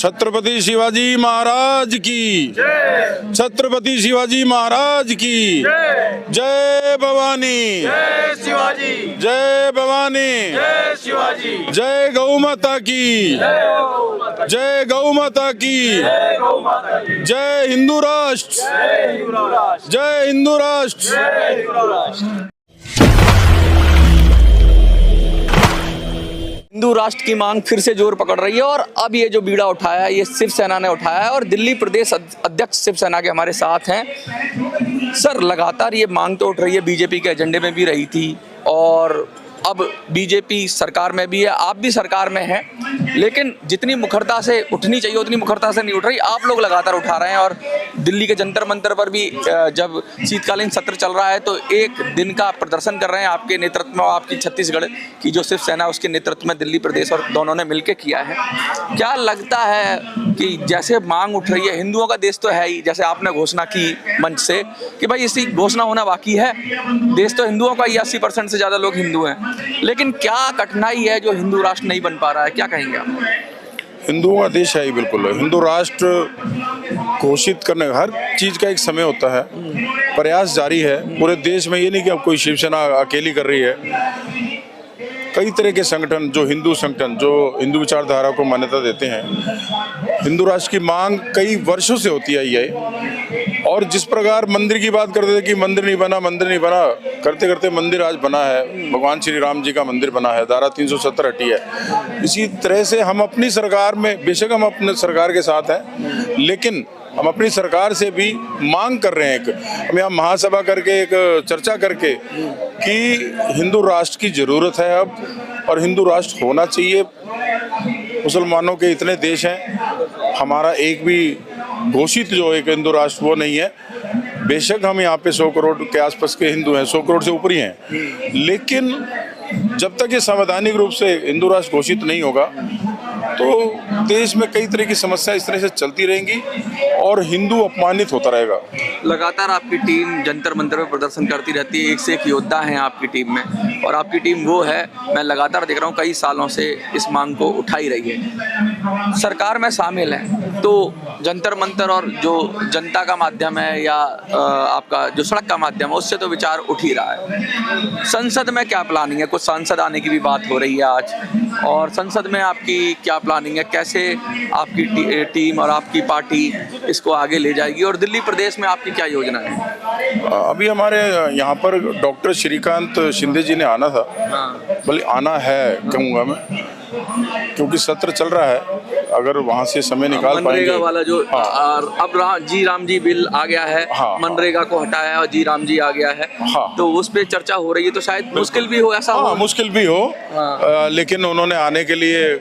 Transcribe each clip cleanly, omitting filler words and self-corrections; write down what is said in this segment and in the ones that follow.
छत्रपति शिवाजी महाराज की, छत्रपति शिवाजी महाराज की जय भवानी, जय शिवाजी, जय भवानी, जय शिवाजी, जय गौ माता की, जय गौ माता की, जय गौ माता की, जय हिंदू राष्ट्र, जय हिंदू राष्ट्र, जय हिंदू राष्ट्र। जय हिंदू राष्ट्र। हिंदू राष्ट्र की मांग फिर से जोर पकड़ रही है और अब ये जो बीड़ा उठाया है ये शिवसेना ने उठाया है और दिल्ली प्रदेश अध्यक्ष शिवसेना के हमारे साथ हैं। सर, लगातार ये मांग तो उठ रही है, बीजेपी के एजेंडे में भी रही थी और अब बीजेपी सरकार में भी है, आप भी सरकार में हैं, लेकिन जितनी मुखरता से उठनी चाहिए उतनी मुखरता से नहीं उठ रही। आप लोग लगातार उठा रहे हैं और दिल्ली के जंतर मंतर पर भी जब शीतकालीन सत्र चल रहा है तो एक दिन का प्रदर्शन कर रहे हैं आपके नेतृत्व में, आपकी छत्तीसगढ़ की जो शिवसेना उसके नेतृत्व में दिल्ली प्रदेश और दोनों ने मिलकर किया है। क्या लगता है कि जैसे मांग उठ रही है, हिंदुओं का देश तो है ही, जैसे आपने घोषणा की मंच से कि भाई इसी घोषणा होना बाकी है, देश तो हिंदुओं का ही 80% से ज़्यादा लोग हिंदू हैं, लेकिन क्या कठिनाई है जो हिंदू राष्ट्र नहीं बन पा रहा है, क्या कहेंगे आप? हिंदुओं का देश है ही, बिल्कुल। हिंदू राष्ट्र घोषित करने हर चीज का एक समय होता है, प्रयास जारी है पूरे देश में। ये नहीं कि अब कोई शिवसेना अकेली कर रही है, कई तरह के संगठन जो हिंदू विचारधारा को मान्यता देते हैं। हिंदू राष्ट्र की मांग कई वर्षों से होती आई है और जिस प्रकार मंदिर की बात करते थे कि मंदिर नहीं बना, करते करते मंदिर आज बना है, भगवान श्री राम जी का मंदिर बना है, धारा 370 हटी है। इसी तरह से हम अपनी सरकार में, बेशक हम अपने सरकार के साथ हैं, लेकिन हम अपनी सरकार से भी मांग कर रहे हैं, हम यहाँ महासभा करके एक चर्चा करके कि हिंदू राष्ट्र की जरूरत है अब और हिंदू राष्ट्र होना चाहिए। मुसलमानों के इतने देश हैं, हमारा एक भी घोषित जो एक हिंदू राष्ट्र वो नहीं है। बेशक हम यहाँ पे 100 करोड़ के आसपास के हिंदू हैं, 100 करोड़ से ऊपर ही हैं, लेकिन जब तक ये संवैधानिक रूप से हिंदू राष्ट्र घोषित नहीं होगा तो देश में कई तरह की समस्या इस तरह से चलती रहेंगी और हिंदू अपमानित होता रहेगा। लगातार आपकी टीम जंतर मंतर में प्रदर्शन करती रहती है, एक से एक योद्धा हैं आपकी टीम में और आपकी टीम वो है, मैं लगातार देख रहा हूँ कई सालों से इस मांग को उठा ही रही है, सरकार में शामिल है। तो जंतर मंतर और जो जनता का माध्यम है या आपका जो सड़क का माध्यम है उससे तो विचार उठ ही रहा है। संसद में क्या प्लानिंग है? कुछ सांसद आने की भी बात हो रही है आज, और संसद में आपकी क्या प्लानिंग है? कैसे आपकी टीम और आपकी पार्टी इसको आगे ले जाएगी और दिल्ली प्रदेश में आपकी क्या योजना है? अभी हमारे यहाँ पर डॉक्टर श्रीकांत शिंदे जी ने आना था, बोले आना है कहूँगा मैं, क्योंकि सत्र चल रहा है, अगर वहाँ से समय निकाल पाएंगे। मनरेगा वाला जो अब जी राम जी बिल आ गया है, मनरेगा को हटाया और जी राम जी आ गया है, तो उस पे चर्चा हो रही है, तो शायद मुश्किल भी हो, ऐसा हो? मुश्किल भी हो, लेकिन उन्होंने आने के लिए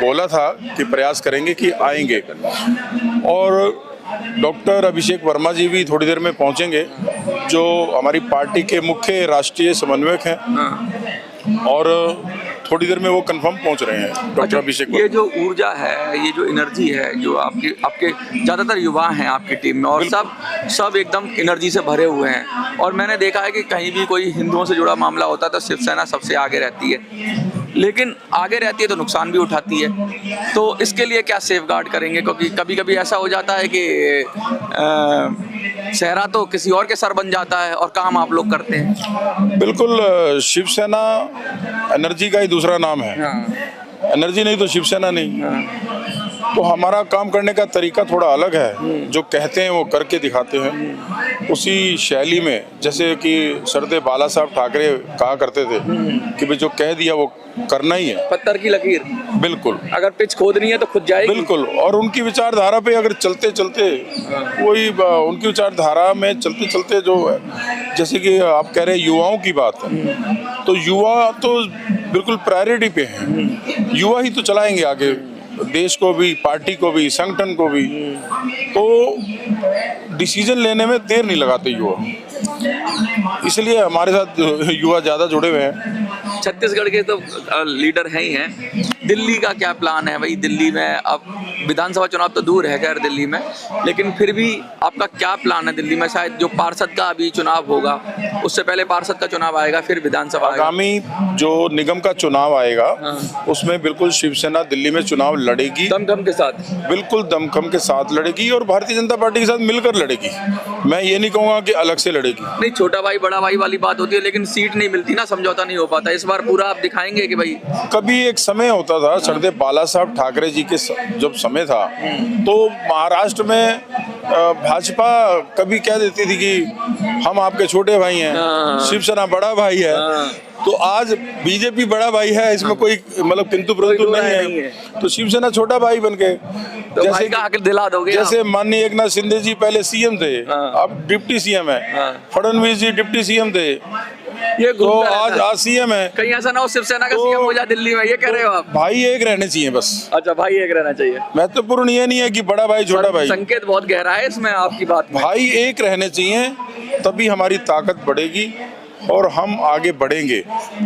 बोला था कि प्रयास करेंगे कि आएंगे। और डॉक्टर अभिषेक वर्मा जी भी थोड़ी देर में पहुंचेंगे, जो हमारी पार्टी के मुख्य राष्ट्रीय समन्वयक हैं, और थोड़ी देर में वो कंफर्म पहुंच रहे हैं डॉक्टर अभिषेक। ये जो ऊर्जा है, ये जो एनर्जी है, जो आपके ज़्यादातर युवा हैं आपकी टीम में और सब एकदम एनर्जी से भरे हुए हैं, और मैंने देखा है कि कहीं भी कोई हिंदुओं से जुड़ा मामला होता है तो शिवसेना सबसे आगे रहती है, लेकिन आगे रहती है तो नुकसान भी उठाती है। तो इसके लिए क्या सेफगार्ड करेंगे? क्योंकि कभी कभी ऐसा हो जाता है कि सेहरा तो किसी और के सर बन जाता है और काम आप लोग करते हैं। बिल्कुल, शिवसेना एनर्जी का ही दूसरा नाम है। एनर्जी नहीं तो शिवसेना नहीं। तो हमारा काम करने का तरीका थोड़ा अलग है, जो कहते हैं वो करके दिखाते हैं उसी शैली में, जैसे कि सरदेव बाला साहब ठाकरे कहा करते थे कि भाई जो कह दिया वो करना ही है, पत्थर की लकीर। बिल्कुल, अगर पिच खोदनी है तो खुद जाएगी। बिल्कुल, और उनकी विचारधारा पे अगर चलते चलते वही उनकी विचारधारा में चलते चलते जो जैसे कि आप कह रहे हैं युवाओं की बात है, तो युवा तो बिल्कुल प्रायोरिटी पे है, युवा ही तो चलाएंगे आगे देश को भी, पार्टी को भी, संगठन को भी। तो डिसीजन लेने में देर नहीं लगाते युवा, इसलिए हमारे साथ युवा ज़्यादा जुड़े हुए हैं। छत्तीसगढ़ के तो लीडर हैं ही हैं, दिल्ली का क्या प्लान है भाई? दिल्ली में अब विधानसभा चुनाव तो दूर है खैर दिल्ली में, लेकिन फिर भी आपका क्या प्लान है दिल्ली में? शायद जो पार्षद का अभी चुनाव होगा, उससे पहले पार्षद का चुनाव आएगा, फिर विधानसभा आएगा। आगामी जो निगम का चुनाव आएगा उसमें बिल्कुल शिवसेना दिल्ली में चुनाव लड़ेगी, दमखम के साथ। बिल्कुल दमखम के साथ लड़ेगी और भारतीय जनता पार्टी के साथ मिलकर लड़ेगी। मैं ये नहीं कहूँगा कि अलग से लड़ेगी। नहीं, छोटा भाई बड़ा भाई वाली बात होती है, लेकिन सीट नहीं मिलती ना, समझौता नहीं हो पाता। इस बार पूरा आप दिखाएंगे कि भाई कभी एक समय होता था सरदेव बाला साहब ठाकरे जी के जब समय था तो महाराष्ट्र में भाजपा कभी कह देती थी कि हम आपके छोटे भाई हैं, शिवसेना बड़ा भाई है। तो आज बीजेपी बड़ा भाई है, इसमें कोई मतलब किंतु परंतु नहीं है। तो शिवसेना छोटा भाई बन के तो भाई का हक दिला दोगे? जैसे माननीय एकनाथ शिंदे जी पहले सीएम थे, अब डिप्टी सीएम है। फडणवीस जी डिप्टी सीएम थे, ये तो आज सीएम है। कहीं ऐसा ना हो शिवसेना का सीएम हो जाए दिल्ली में, ये कह रहे हो आप? भाई एक रहने चाहिए बस। अच्छा, भाई एक रहना चाहिए। महत्वपूर्ण ये नहीं है कि बड़ा भाई छोटा भाई, संकेत बहुत गहरा है इसमें आपकी बात में। भाई एक रहने चाहिए, तभी हमारी ताकत बढ़ेगी और हम आगे बढ़ेंगे,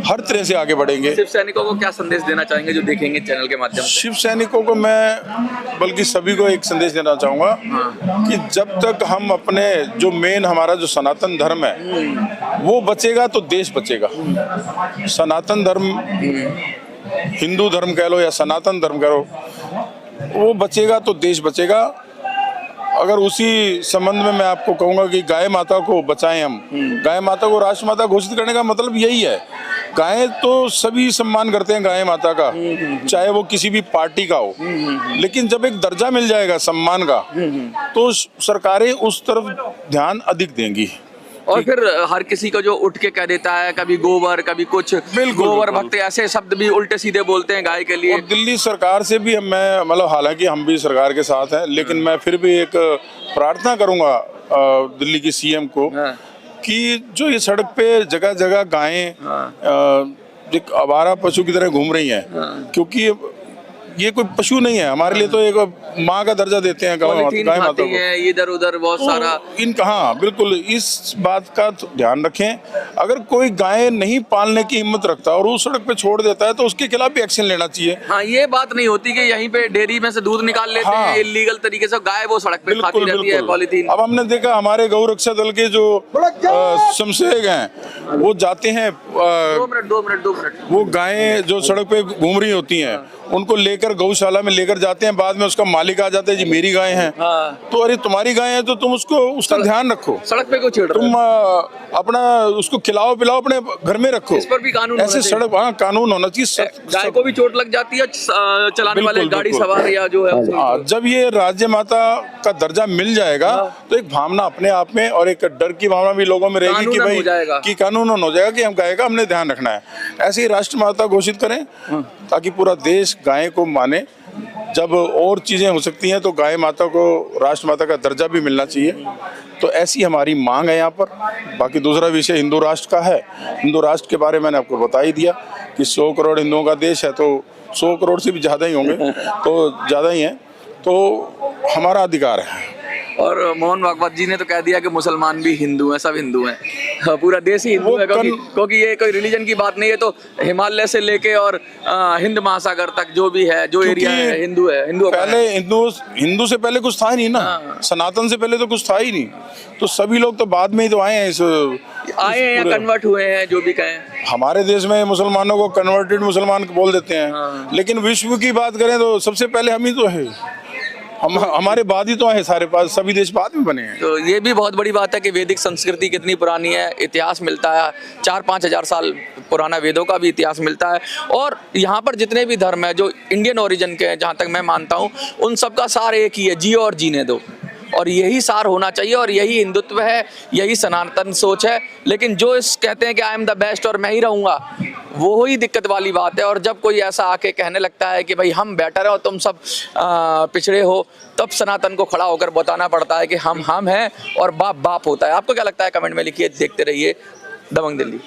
हर तरह से आगे बढ़ेंगे। शिव सैनिकों को क्या संदेश देना चाहेंगे जो देखेंगे चैनल के माध्यम से? शिव सैनिकों को मैं बल्कि सभी को एक संदेश देना चाहूँगा कि जब तक हम अपने जो मेन हमारा जो सनातन धर्म है वो बचेगा तो देश बचेगा। सनातन धर्म, हिंदू धर्म कह लो या सनातन धर्म कह लो, वो बचेगा तो देश बचेगा। अगर उसी संबंध में मैं आपको कहूँगा कि गाय माता को बचाएं हम। गाय माता को राष्ट्र माता घोषित करने का मतलब यही है। गाय तो सभी सम्मान करते हैं गाय माता का, चाहे वो किसी भी पार्टी का हो, लेकिन जब एक दर्जा मिल जाएगा सम्मान का तो सरकारें उस तरफ ध्यान अधिक देंगी। और फिर हर किसी को जो उठ के कह देता है, कभी गोबर कभी कुछ, गोबर भक्त ऐसे शब्द भी उल्टे सीधे बोलते हैं गाय के लिए। और दिल्ली सरकार से भी मैं मतलब हालांकि हम भी सरकार के साथ हैं, लेकिन मैं फिर भी एक प्रार्थना करूंगा दिल्ली की सीएम को कि जो ये सड़क पे जगह जगह गायें एक आवारा पशु की तरह घूम रही हैं, क्योंकि ये कोई पशु नहीं है हमारे लिए, तो एक माँ का दर्जा देते हैं गाय माता को। इधर उधर बहुत सारा इन कहाँ, बिल्कुल इस बात का ध्यान रखें। अगर कोई गाय नहीं पालने की हिम्मत रखता और उस सड़क पे छोड़ देता है तो उसके खिलाफ भी एक्शन लेना चाहिए। हाँ, ये बात नहीं होती कि यहीं पे डेयरी में से दूध निकाल लेते हैं इल्लीगल तरीके से, गाय वो सड़क पे खाती रहती है पॉलीथीन। अब हमने देखा हमारे गौ रक्षा दल के जो शमशेर हैं वो जाते हैं, 2 मिनट वो गायें जो सड़क पे घूम रही होती हैं उनको लेकर गौशाला में लेकर जाते हैं, बाद में उसका मालिक आ जाता है जी मेरी गाय हैं। तो अरे तुम्हारी गाय है तो तुम उसका ध्यान रखो, सड़क पे क्यों छेड़ रहे हो? तुम अपना उसको खिलाओ पिलाओ, अपने घर में रखो। इस पर भी कानून ऐसे सड़क, हाँ कानून होना चाहिए। गाय को भी चोट लग जाती है, चलाने वाले गाड़ी सवार या जो है। जब ये राज्य माता का दर्जा मिल जाएगा तो एक भावना अपने आप में और एक डर की भावना भी लोगों में रहेगी कि भाई कि कानून हो जाएगा कि हम गाय का हमने ध्यान रखना है। ऐसे ही राष्ट्र माता घोषित करें ताकि पूरा देश गाय को माने। जब और चीज़ें हो सकती हैं तो गाय माता को राष्ट्र माता का दर्जा भी मिलना चाहिए। तो ऐसी हमारी मांग है यहाँ पर। बाकी दूसरा विषय हिंदू राष्ट्र का है। हिंदू राष्ट्र के बारे में मैंने आपको बता ही दिया कि 100 करोड़ हिंदुओं का देश है, तो 100 करोड़ से भी ज़्यादा ही होंगे, तो ज़्यादा ही हैं, तो हमारा अधिकार है। और मोहन भागवत जी ने तो कह दिया कि मुसलमान भी हिंदू हैं, सब हिंदू हैं, पूरा देश ही हिंदू है, क्योंकि ये कोई रिलीजन की बात नहीं है। तो हिमालय से लेके और हिंद महासागर तक जो भी है, जो एरिया है, हिंदू है। पहले हिंदू से पहले कुछ था ही नहीं ना, सनातन से पहले तो कुछ था ही नहीं। तो सभी लोग तो बाद में ही तो आए हैं, या कन्वर्ट हुए हैं, जो भी कहें। हमारे देश में मुसलमानों को कन्वर्टेड मुसलमान बोल देते हैं, लेकिन विश्व की बात करें तो सबसे पहले हम ही तो है, हमारे बाद ही तो है सारे पास, सभी देश बाद में बने हैं। तो ये भी बहुत बड़ी बात है कि वैदिक संस्कृति कितनी पुरानी है, इतिहास मिलता है, 4-5 हजार साल पुराना वेदों का भी इतिहास मिलता है। और यहाँ पर जितने भी धर्म है जो इंडियन ओरिजिन के हैं, जहाँ तक मैं मानता हूँ, उन सबका सार एक ही है, जियो और जीने दो। और यही सार होना चाहिए और यही हिंदुत्व है, यही सनातन सोच है। लेकिन जो इस कहते हैं कि आई एम द बेस्ट और मैं ही रहूँगा, वो ही दिक्कत वाली बात है। और जब कोई ऐसा आके कहने लगता है कि भाई हम बेटर है और तुम सब पिछड़े हो, तब सनातन को खड़ा होकर बताना पड़ता है कि हम हैं और बाप बाप होता है। आपको क्या लगता है? कमेंट में लिखिए। देखते रहिए दबंग दिल्ली।